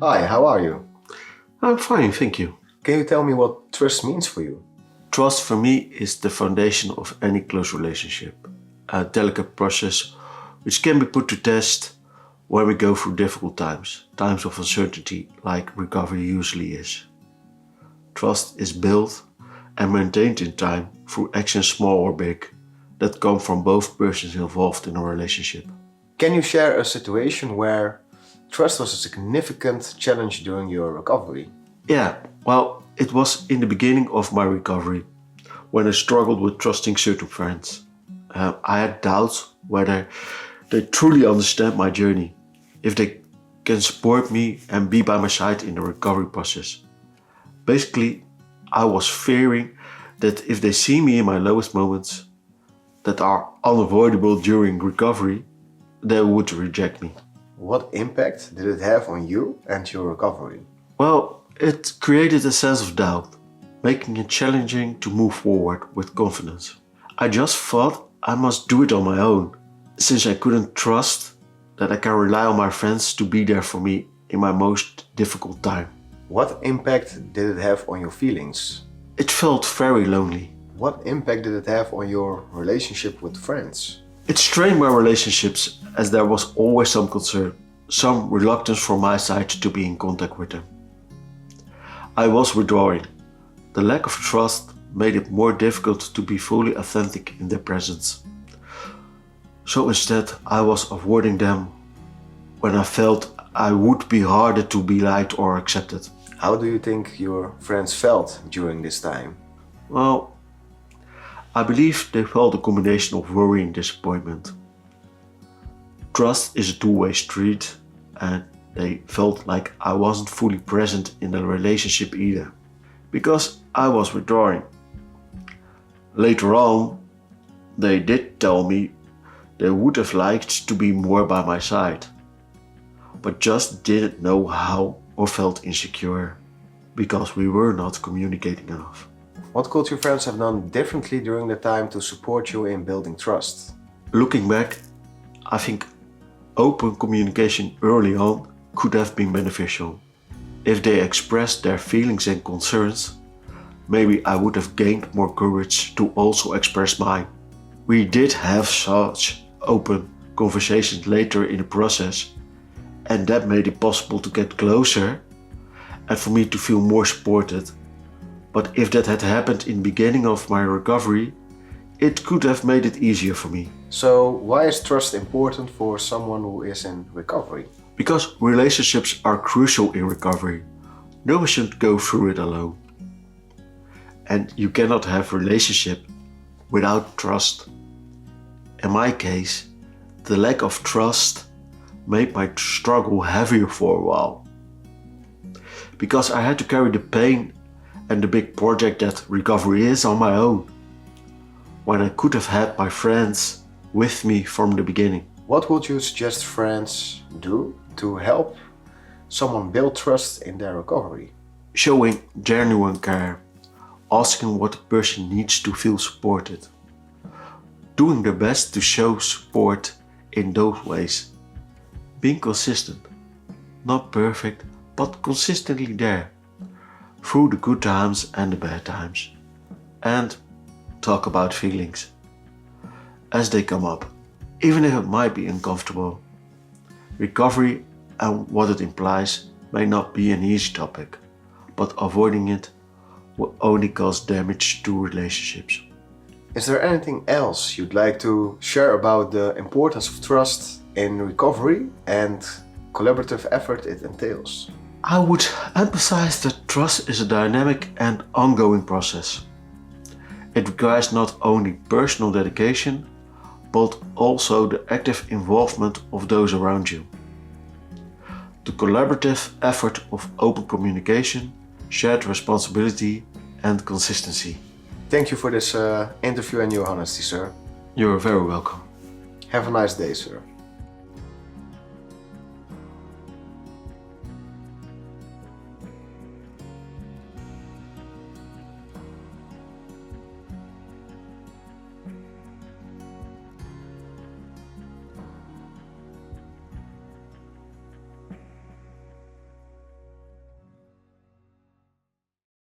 Hi, how are you? I'm fine, thank you. Can you tell me what trust means for you? Trust for me is the foundation of any close relationship. A delicate process which can be put to test when we go through difficult times of uncertainty like recovery usually is. Trust is built and maintained in time through actions small or big that come from both persons involved in a relationship. Can you share a situation where trust was a significant challenge during your recovery? Yeah, well, it was in the beginning of my recovery when I struggled with trusting certain friends. I had doubts whether they truly understand my journey, if they can support me and be by my side in the recovery process. Basically, I was fearing that if they see me in my lowest moments that are unavoidable during recovery, they would reject me. What impact did it have on you and your recovery? Well, it created a sense of doubt, making it challenging to move forward with confidence. I just thought I must do it on my own, since I couldn't trust that I can rely on my friends to be there for me in my most difficult time. What impact did it have on your feelings? It felt very lonely. What impact did it have on your relationship with friends? It strained my relationships as there was always some concern, some reluctance from my side to be in contact with them. I was withdrawing. The lack of trust made it more difficult to be fully authentic in their presence. So instead, I was avoiding them when I felt I would be harder to be liked or accepted. How do you think your friends felt during this time? Well, I believe they felt a combination of worry and disappointment. Trust is a two-way street, and they felt like I wasn't fully present in the relationship either, because I was withdrawing. Later on, they did tell me they would have liked to be more by my side, but just didn't know how or felt insecure, because we were not communicating enough. What could your friends have done differently during the time to support you in building trust? Looking back, I think open communication early on could have been beneficial. If they expressed their feelings and concerns, maybe I would have gained more courage to also express mine. We did have such open conversations later in the process, and that made it possible to get closer and for me to feel more supported. But if that had happened in the beginning of my recovery, it could have made it easier for me. So, why is trust important for someone who is in recovery? Because relationships are crucial in recovery. No one should go through it alone. And you cannot have a relationship without trust. In my case, the lack of trust made my struggle heavier for a while. Because I had to carry the pain and the big project that recovery is on my own, when I could have had my friends with me from the beginning. What would you suggest friends do to help someone build trust in their recovery? Showing genuine care, asking what the person needs to feel supported, doing their best to show support in those ways, being consistent, not perfect, but consistently there, through the good times and the bad times, and talk about feelings as they come up, even if it might be uncomfortable. Recovery and what it implies may not be an easy topic, but avoiding it will only cause damage to relationships. Is there anything else you'd like to share about the importance of trust in recovery and collaborative effort it entails? I would emphasize that trust is a dynamic and ongoing process. It requires not only personal dedication, but also the active involvement of those around you. The collaborative effort of open communication, shared responsibility, and consistency. Thank you for this interview and your honesty, sir. You're very welcome. Have a nice day, sir.